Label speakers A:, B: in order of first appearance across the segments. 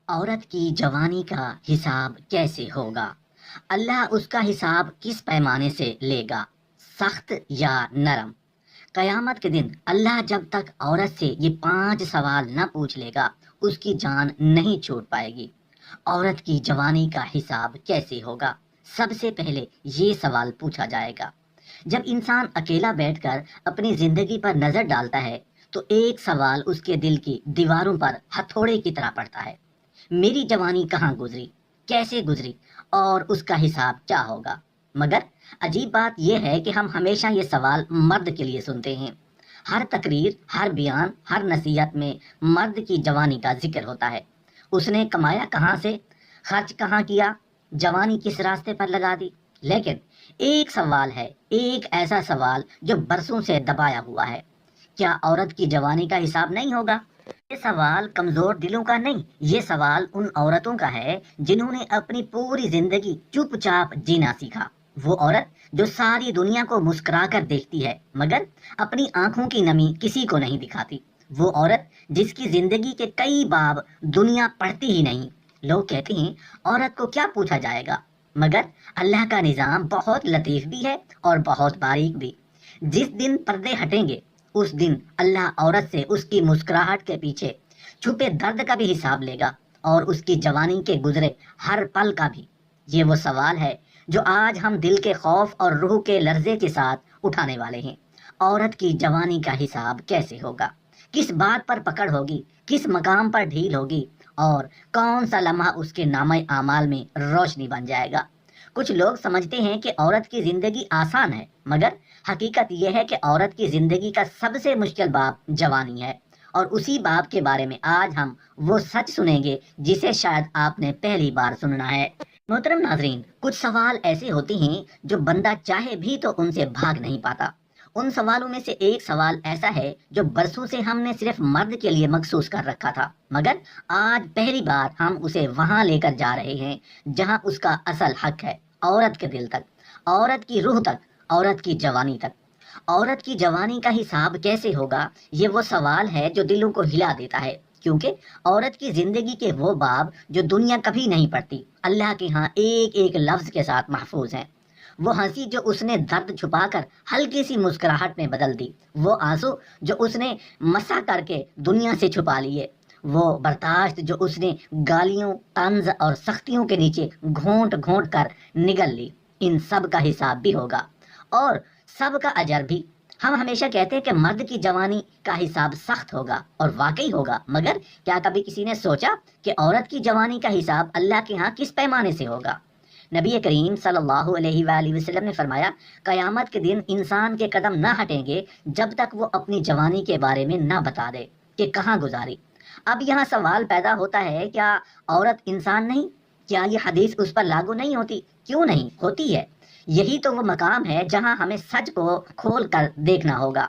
A: عورت کی جوانی کا حساب کیسے ہوگا؟ اللہ اس کا حساب کس پیمانے سے لے گا؟ سخت یا نرم؟ قیامت کے دن اللہ جب تک عورت سے یہ 5 سوال نہ پوچھ لے گا، اس کی جان نہیں چھوٹ پائے گی۔ عورت کی جوانی کا حساب کیسے ہوگا؟ سب سے پہلے یہ سوال پوچھا جائے گا۔ جب انسان اکیلا بیٹھ کر اپنی زندگی پر نظر ڈالتا ہے تو ایک سوال اس کے دل کی دیواروں پر ہتھوڑے کی طرح پڑتا ہے: میری جوانی کہاں گزری، کیسے گزری، اور اس کا حساب کیا ہوگا؟ مگر عجیب بات یہ ہے کہ ہم ہمیشہ یہ سوال مرد کے لیے سنتے ہیں۔ ہر تقریر، ہر بیان، ہر نصیحت میں مرد کی جوانی کا ذکر ہوتا ہے۔ اس نے کمایا کہاں سے، خرچ کہاں کیا، جوانی کس راستے پر لگا دی۔ لیکن ایک سوال ہے، ایک ایسا سوال جو برسوں سے دبایا ہوا ہے: کیا عورت کی جوانی کا حساب نہیں ہوگا؟ یہ سوال کمزور دلوں کا نہیں، یہ سوال ان عورتوں کا ہے جنہوں نے اپنی پوری زندگی چپ چاپ جینا سیکھا۔ وہ عورت جو ساری دنیا کو مسکرا کر دیکھتی ہے مگر اپنی آنکھوں کی نمی کسی کو نہیں دکھاتی۔ وہ عورت جس کی زندگی کے کئی باب دنیا پڑھتی ہی نہیں۔ لوگ کہتے ہیں عورت کو کیا پوچھا جائے گا، مگر اللہ کا نظام بہت لطیف بھی ہے اور بہت باریک بھی۔ جس دن پردے ہٹیں گے اس دن اللہ عورت سے اس کی مسکراہٹ کے پیچھے چھپے درد کا بھی حساب لے گا، اور اس کی جوانی کے گزرے ہر پل کا بھی۔ یہ وہ سوال ہے جو آج ہم دل کے خوف اور روح کے لرزے کے ساتھ اٹھانے والے ہیں۔ عورت کی جوانی کا حساب کیسے ہوگا؟ کس بات پر پکڑ ہوگی، کس مقام پر ڈھیل ہوگی، اور کون سا لمحہ اس کے نامہ اعمال میں روشنی بن جائے گا؟ کچھ لوگ سمجھتے ہیں کہ عورت کی زندگی آسان ہے، مگر حقیقت یہ ہے کہ عورت کی زندگی کا سب سے مشکل باب جوانی ہے، اور اسی باب کے بارے میں آج ہم وہ سچ سنیں گے جسے شاید آپ نے پہلی بار سننا ہے۔ محترم ناظرین، کچھ سوال ایسے ہوتے ہیں جو بندہ چاہے بھی تو ان سے بھاگ نہیں پاتا۔ ان سوالوں میں سے ایک سوال ایسا ہے جو برسوں سے ہم نے صرف مرد کے لیے مخصوص کر رکھا تھا، مگر آج پہلی بار ہم اسے وہاں لے کر جا رہے ہیں جہاں اس کا اصل حق ہے، عورت کے دل تک، عورت کی روح تک، عورت کی جوانی تک۔ عورت کی جوانی کا حساب کیسے ہوگا؟ یہ وہ سوال ہے جو دلوں کو ہلا دیتا ہے، کیونکہ عورت کی زندگی کے وہ باب جو دنیا کبھی نہیں پڑھتی اللہ کے ہاں ایک ایک لفظ کے ساتھ محفوظ ہیں۔ وہ ہنسی جو اس نے درد چھپا کر ہلکی سی مسکراہٹ میں بدل دی، وہ آنسو جو اس نے مسح کر کے دنیا سے چھپا لیے، وہ برداشت جو اس نے گالیوں، طنز اور سختیوں کے نیچے گھونٹ گھونٹ کر نگل لی، ان سب کا حساب بھی ہوگا، اور سب کا اجر بھی۔ ہم ہمیشہ کہتے ہیں کہ مرد کی جوانی کا حساب سخت ہوگا، اور واقعی ہوگا، مگر کیا کبھی کسی نے سوچا کہ عورت کی جوانی کا حساب اللہ کے ہاں کس پیمانے سے ہوگا؟ نبی کریم صلی اللہ علیہ وآلہ وسلم نے فرمایا، قیامت کے دن انسان کے قدم نہ ہٹیں گے جب تک وہ اپنی جوانی کے بارے میں نہ بتا دے کہ کہاں گزاری۔ اب یہاں سوال پیدا ہوتا ہے، کیا عورت انسان نہیں؟ کیا یہ حدیث اس پر لاگو نہیں ہوتی؟ کیوں نہیں ہوتی ہے؟ یہی تو وہ مقام ہے جہاں ہمیں سچ کو کھول کر دیکھنا ہوگا۔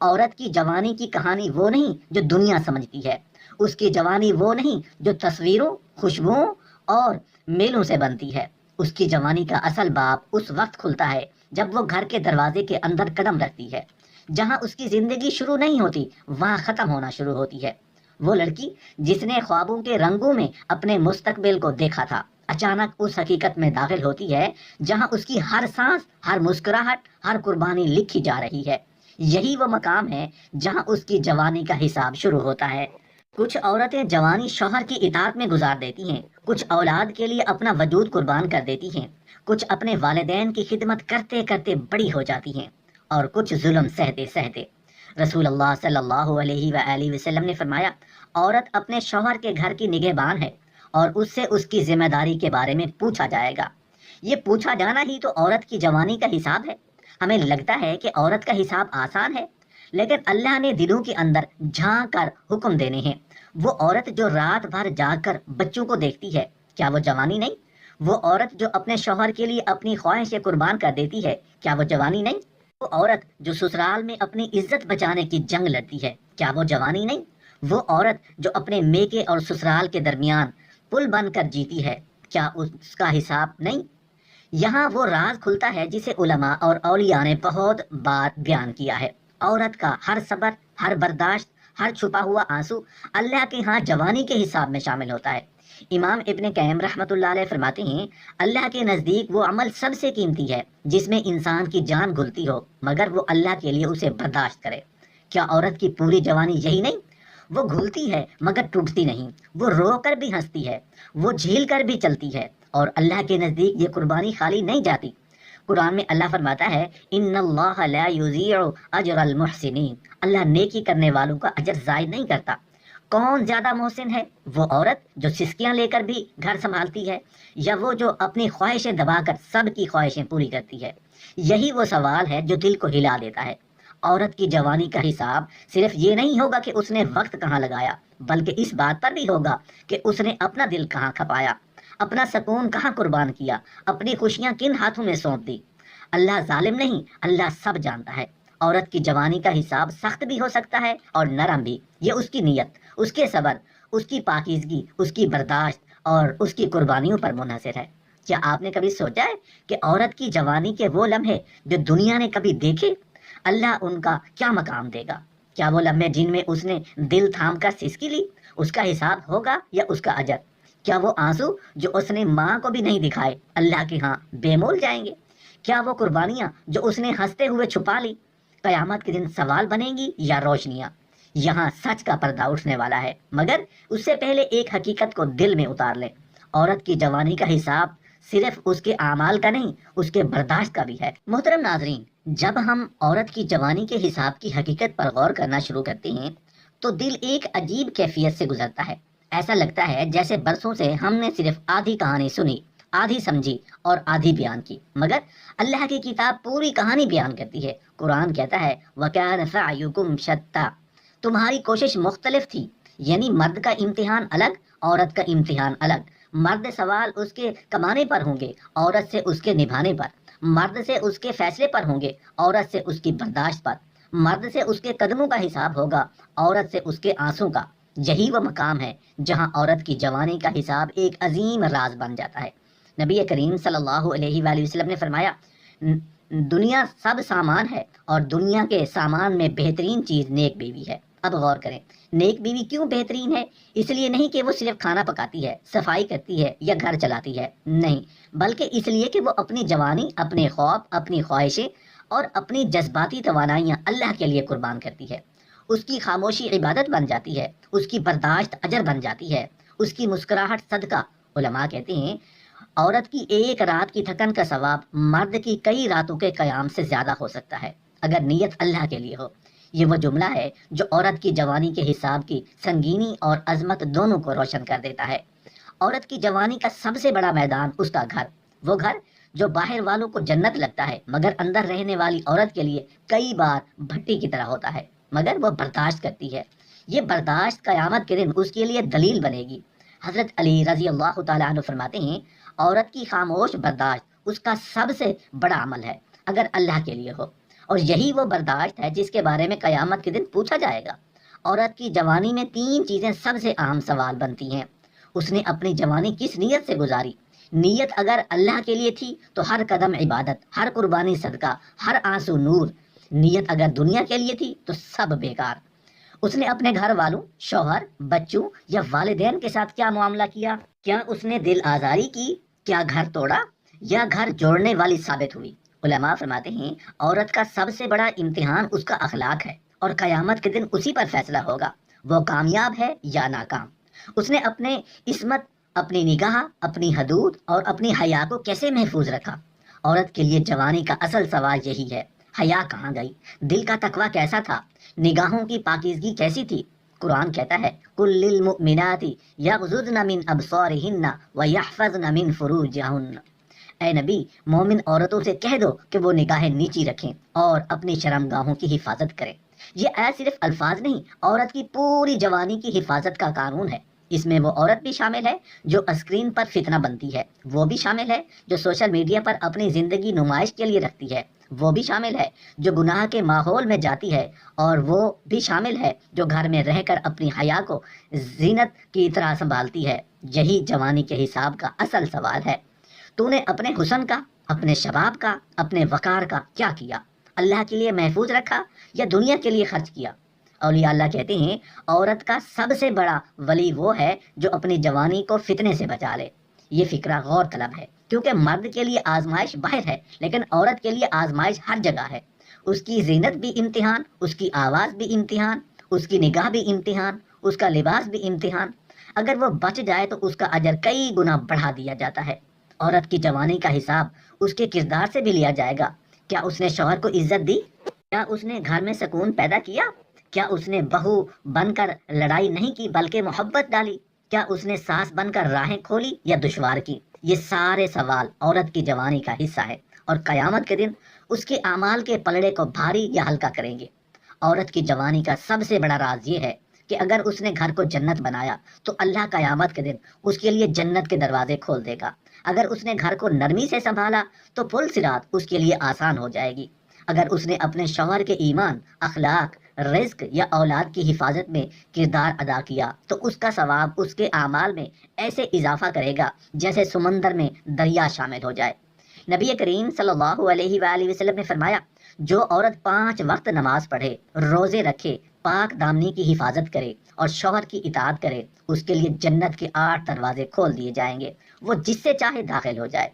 A: عورت کی جوانی کی کہانی وہ نہیں جو دنیا سمجھتی ہے، اس کی جوانی وہ نہیں جو تصویروں، خوشبوؤں اور میلوں سے بنتی ہے۔ اس کی جوانی کا اصل باب اس وقت کھلتا ہے جب وہ گھر کے دروازے کے اندر قدم رکھتی ہے۔ جہاں اس کی زندگی شروع نہیں ہوتی وہاں ختم ہونا شروع ہوتی ہے۔ وہ لڑکی جس نے خوابوں کے رنگوں میں اپنے مستقبل کو دیکھا تھا، اچانک اس حقیقت میں داخل ہوتی ہے جہاں اس کی ہر سانس، ہر مسکراہٹ، ہر قربانی لکھی جا رہی ہے۔ یہی وہ مقام ہے جہاں اس کی جوانی کا حساب شروع ہوتا ہے۔ کچھ عورتیں جوانی شوہر کی اطاعت میں گزار دیتی ہیں، کچھ اولاد کے لیے اپنا وجود قربان کر دیتی ہیں، کچھ اپنے والدین کی خدمت کرتے کرتے بڑی ہو جاتی ہیں، اور کچھ ظلم سہتے سہتے۔ رسول اللہ صلی اللہ علیہ وآلہ وسلم نے فرمایا، عورت اپنے شوہر کے گھر کی نگہبان ہے، اور اس سے اس کی ذمہ داری کے بارے میں پوچھا جائے گا۔ یہ پوچھا جانا ہی تو عورت کی جوانی کا حساب ہے۔ ہمیں لگتا ہے کہ عورت کا حساب آسان ہے، لیکن اللہ نے دلوں کے اندر جھانک کر حکم دینے ہیں۔ وہ عورت جو رات بھر جاگ کر بچوں کو دیکھتی ہے، کیا وہ جوانی نہیں؟ وہ عورت جو اپنے شوہر کے لیے اپنی خواہشیں قربان کر دیتی ہے، کیا وہ جوانی نہیں؟ وہ عورت جو سسرال میں اپنی عزت بچانے کی جنگ لڑتی ہے، کیا وہ جوانی نہیں؟ وہ عورت جو اپنے میکے اور سسرال کے درمیان پل بن کر جیتی ہے، کیا اس کا حساب نہیں؟ یہاں وہ راز کھلتا ہے جسے علماء اور اولیاء نے بہت بار بیان کیا ہے۔ عورت کا ہر صبر، ہر برداشت، ہر چھپا ہوا آنسو اللہ کے ہاں جوانی کے حساب میں شامل ہوتا ہے۔ امام ابن قیم رحمۃ اللہ علیہ فرماتے ہیں اللہ کے نزدیک وہ عمل سب سے قیمتی ہے جس میں انسان کی جان گھلتی ہو مگر وہ اللہ کے لیے اسے برداشت کرے۔ کیا عورت کی پوری جوانی یہی نہیں؟ وہ گھلتی ہے مگر ٹوٹتی نہیں، وہ رو کر بھی ہنستی ہے، وہ جھیل کر بھی چلتی ہے، اور اللہ کے نزدیک یہ قربانی خالی نہیں جاتی۔ قرآن میں اللہ فرماتا ہے ان اللہ لا یضیع اجر المحسنین، اللہ نیکی کرنے والوں کا اجر ضائع نہیں کرتا۔ کون زیادہ محسن ہے؟ وہ عورت جو سسکیاں لے کر بھی گھر سنبھالتی ہے، یا وہ جو اپنی خواہشیں دبا کر سب کی خواہشیں پوری کرتی ہے؟ یہی وہ سوال ہے جو دل کو ہلا دیتا ہے۔ عورت کی جوانی کا حساب صرف یہ نہیں ہوگا کہ اس نے وقت کہاں لگایا، بلکہ اس بات پر بھی ہوگا کہ اس نے اپنا دل کہاں کھپایا، اپنا سکون کہاں قربان کیا، اپنی خوشیاں کن ہاتھوں میں سونپ دی۔ اللہ ظالم نہیں، اللہ سب جانتا ہے۔ عورت کی جوانی کا حساب سخت بھی ہو سکتا ہے اور نرم بھی، یہ اس کی نیت، اس کے صبر، اس کی پاکیزگی، اس کی برداشت اور اس کی قربانیوں پر منحصر ہے۔ کیا آپ نے کبھی سوچا ہے کہ عورت کی جوانی کے وہ لمحے جو دنیا نے کبھی دیکھے، اللہ ان کا کیا مقام دے گا؟ کیا وہ لمحے جن میں اس نے دل تھام کر سسکی لی، اس کا حساب ہوگا یا اس کا اجر؟ کیا وہ آنسو جو اس نے ماں کو بھی نہیں دکھائے اللہ کے ہاں بے مول جائیں گے؟ کیا وہ قربانیاں جو اس نے ہنستے ہوئے چھپا لی قیامت کے دن سوال بنیں گی یا روشنیاں؟ یہاں سچ کا پردہ اٹھنے والا ہے، مگر اس سے پہلے ایک حقیقت کو دل میں اتار لیں۔ عورت کی جوانی کا حساب صرف اس کے اعمال کا نہیں، اس کے برداشت کا بھی ہے۔ محترم ناظرین، جب ہم عورت کی جوانی کے حساب کی حقیقت پر غور کرنا شروع کرتے ہیں تو دل ایک عجیب کیفیت سے گزرتا ہے۔ ایسا لگتا ہے جیسے برسوں سے ہم نے صرف آدھی کہانی سنی، آدھی سمجھی اور آدھی بیان کی، مگر اللہ کی کتاب پوری کہانی بیان کرتی ہے۔ قرآن کہتا ہے وَكَانَ سَعْيُكُمْ شَتَّىٰ، تمہاری کوشش مختلف تھی، یعنی مرد کا امتحان الگ، عورت کا امتحان الگ۔ مرد سوال اس کے کمانے پر ہوں گے، عورت سے اس کے نبھانے پر۔ مرد سے اس کے فیصلے پر ہوں گے، عورت سے اس کی برداشت پر۔ مرد سے اس کے قدموں کا حساب ہوگا، عورت سے اس کے آنسوں کا۔ یہی وہ مقام ہے جہاں عورت کی جوانی کا حساب ایک عظیم راز بن جاتا ہے۔ نبی کریم صلی اللہ علیہ وآلہ وسلم نے فرمایا دنیا سب سامان ہے اور دنیا کے سامان میں بہترین چیز نیک بیوی ہے۔ اب غور کریں، نیک بیوی کیوں بہترین ہے؟ اس لیے نہیں کہ وہ صرف کھانا پکاتی ہے، صفائی کرتی ہے یا گھر چلاتی ہے، نہیں، بلکہ اس لیے کہ وہ اپنی جوانی، اپنے خواب، اپنی خواہشیں اور اپنی جذباتی توانائیاں اللہ کے لیے قربان کرتی ہے۔ اس کی خاموشی عبادت بن جاتی ہے، اس کی برداشت اجر بن جاتی ہے، اس کی مسکراہٹ صدقہ۔ علماء کہتے ہیں عورت کی ایک رات کی تھکن کا ثواب مرد کی کئی راتوں کے قیام سے زیادہ ہو سکتا ہے اگر نیت اللہ کے لیے ہو۔ یہ وہ جملہ ہے جو عورت کی جوانی کے حساب کی سنگینی اور عظمت دونوں کو روشن کر دیتا ہے۔ عورت کی جوانی کا سب سے بڑا میدان اس کا گھر، وہ گھر جو باہر والوں کو جنت لگتا ہے مگر اندر رہنے والی عورت کے لیے کئی بار بھٹی کی طرح ہوتا ہے، مگر وہ برداشت کرتی ہے۔ یہ برداشت قیامت کے دن اس کے لیے دلیل بنے گی۔ حضرت علی رضی اللہ تعالیٰ عنہ فرماتے ہیں عورت کی خاموش برداشت اس کا سب سے بڑا عمل ہے اگر اللہ کے لیے ہو، اور یہی وہ برداشت ہے جس کے بارے میں قیامت کے دن پوچھا جائے گا۔ عورت کی جوانی میں تین چیزیں سب سے اہم سوال بنتی ہیں۔ اس نے اپنی جوانی کس نیت سے گزاری؟ نیت اگر اللہ کے لیے تھی تو ہر قدم عبادت، ہر قربانی صدقہ، ہر آنسو نور۔ نیت اگر دنیا کے لیے تھی تو سب بیکار۔ اس نے اپنے گھر والوں، شوہر، بچوں یا والدین کے ساتھ کیا معاملہ کیا؟ کیا اس نے دل آزاری کی؟ کیا گھر توڑا یا گھر جوڑنے والی ثابت ہوئی؟ علماء فرماتے ہیں عورت کا سب سے بڑا امتحان اس کا اخلاق ہے، اور قیامت کے دن اسی پر فیصلہ ہوگا وہ کامیاب ہے یا ناکام۔ اس نے اپنے عصمت، اپنی نگاہ، اپنی حدود اور اپنی حیا کو کیسے محفوظ رکھا؟ عورت کے لیے جوانی کا اصل سوال یہی ہے، حیا کہاں گئی؟ دل کا تقویٰ کیسا تھا؟ نگاہوں کی پاکیزگی کیسی تھی؟ قرآن کہتا ہے کل للمؤمنات یغضضن من ابصارہن ویحفظن من فروجہن، اے نبی مومن عورتوں سے کہہ دو کہ وہ نگاہیں نیچی رکھیں اور اپنی شرمگاہوں کی حفاظت کریں۔ یہ آیت صرف الفاظ نہیں، عورت کی پوری جوانی کی حفاظت کا قانون ہے۔ اس میں وہ عورت بھی شامل ہے جو اسکرین پر فتنہ بنتی ہے، وہ بھی شامل ہے جو سوشل میڈیا پر اپنی زندگی نمائش کے لیے رکھتی ہے، وہ بھی شامل ہے جو گناہ کے ماحول میں جاتی ہے، اور وہ بھی شامل ہے جو گھر میں رہ کر اپنی حیا کو زینت کی طرح سنبھالتی ہے۔ یہی جوانی کے حساب کا اصل سوال ہے۔ تو نے اپنے حسن کا، اپنے شباب کا، اپنے وقار کا کیا کیا؟ اللہ کے لیے محفوظ رکھا یا دنیا کے لیے خرچ کیا؟ اولیاء اللہ کہتے ہیں عورت کا سب سے بڑا ولی وہ ہے جو اپنی جوانی کو فتنے سے بچا لے۔ یہ فکرہ غور طلب ہے، کیونکہ مرد کے لیے آزمائش باہر ہے لیکن عورت کے لیے آزمائش ہر جگہ ہے۔ اس کی زینت بھی امتحان، اس کی آواز بھی امتحان، اس کی نگاہ بھی امتحان، اس کا لباس بھی امتحان۔ اگر وہ بچ جائے تو اس کا اجر کئی گنا بڑھا دیا جاتا ہے۔ عورت کی جوانی کا حساب اس کے کردار سے بھی لیا جائے گا۔ کیا اس نے شوہر کو عزت دی؟ کیا اس نے گھر میں سکون پیدا کیا؟ کیا اس نے بہو بن کر لڑائی نہیں کی بلکہ محبت ڈالی؟ کیا اس نے ساس بن کر راہیں کھولی یا دشوار کی؟ یہ سارے سوال عورت کی جوانی کا حصہ ہے، اور قیامت کے دن اس کے اعمال کے پلڑے کو بھاری یا ہلکا کریں گے۔ عورت کی جوانی کا سب سے بڑا راز یہ ہے کہ اگر اس نے گھر کو جنت بنایا تو اللہ قیامت کے دن اس کے لیے جنت کے دروازے کھول دے گا۔ اگر اس نے گھر کو نرمی سے سنبھالا تو پل صراط اس کے لیے آسان ہو جائے گی۔ اگر اس نے اپنے شوہر کے ایمان، اخلاق، رزق یا اولاد کی حفاظت میں کردار ادا کیا تو اس کا ثواب اس کے اعمال میں ایسے اضافہ کرے گا جیسے سمندر میں دریا شامل ہو جائے۔ نبی کریم صلی اللہ علیہ وآلہ وسلم نے فرمایا، جو عورت 5 وقت نماز پڑھے، روزے رکھے، پاک دامنی کی حفاظت کرے اور شوہر کی اطاعت کرے، اس کے لیے جنت کے 8 دروازے کھول دیے جائیں گے، وہ جس سے چاہے داخل ہو جائے۔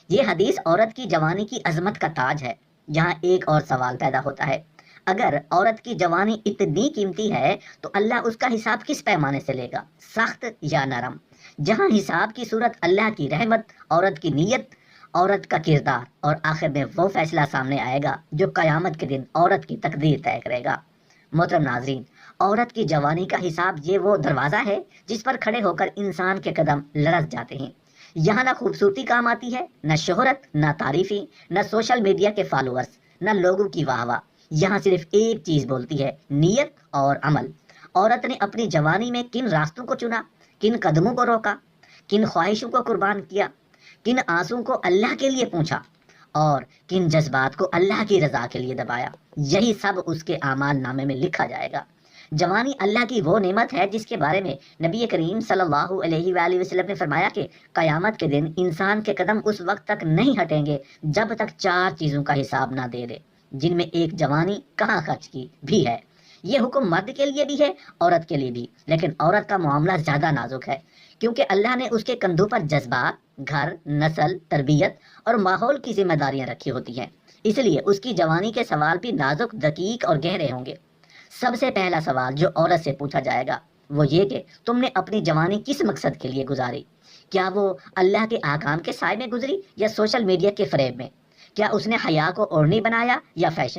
A: یہ حدیث عورت کی جوانی کی عظمت کا تاج ہے۔ یہاں ایک اور سوال پیدا ہوتا ہے، اگر عورت کی جوانی اتنی قیمتی ہے تو اللہ اس کا حساب کس پیمانے سے لے گا، سخت یا نرم؟ جہاں حساب کی صورت اللہ کی رحمت، عورت کی نیت، عورت کا کردار، اور آخر میں وہ فیصلہ سامنے آئے گا جو قیامت کے دن عورت کی تقدیر طے کرے گا۔ محترم ناظرین، عورت کی جوانی کا حساب یہ وہ دروازہ ہے جس پر کھڑے ہو کر انسان کے قدم لرز جاتے ہیں۔ یہاں نہ خوبصورتی کام آتی ہے، نہ شہرت، نہ تعریفیں، نہ سوشل میڈیا کے فالوورز، نہ لوگوں کی واہ واہ۔ یہاں صرف ایک چیز بولتی ہے، نیت اور عمل۔ عورت نے اپنی جوانی میں کن راستوں کو چنا، کن قدموں کو روکا، کن خواہشوں کو قربان کیا، کن آنسوں کو اللہ کے لیے پونچھا، اور کن جذبات کو اللہ کی رضا کے لیے دبایا، یہی سب اس کے اعمال نامے میں لکھا جائے گا۔ جوانی اللہ کی وہ نعمت ہے جس کے بارے میں نبی کریم صلی اللہ علیہ وآلہ وسلم نے فرمایا کہ قیامت کے دن انسان کے قدم اس وقت تک نہیں ہٹیں گے جب تک 4 چیزوں کا حساب نہ دے دے، جن میں ایک جوانی کہاں خرچ کی بھی ہے۔ یہ حکم مرد کے لیے بھی ہے، عورت کے لیے بھی، لیکن عورت کا معاملہ زیادہ نازک ہے، کیونکہ اللہ نے اس کے کندھوں پر جذبات، گھر، نسل، تربیت اور ماحول کی ذمہ داریاں رکھی ہوتی ہیں۔ اس لیے اس کی جوانی کے سوال بھی نازک، دقیق اور گہرے ہوں گے۔ سب سے پہلا سوال جو عورت سے پوچھا جائے گا وہ یہ کہ تم نے اپنی جوانی کس مقصد کے لیے گزاری؟ کیا وہ اللہ کے احکام کے سائے میں گزری یا سوشل میڈیا کے فریب میں؟ کیا اس نے حیا کو اوڑھنی بنایا یا فیشن؟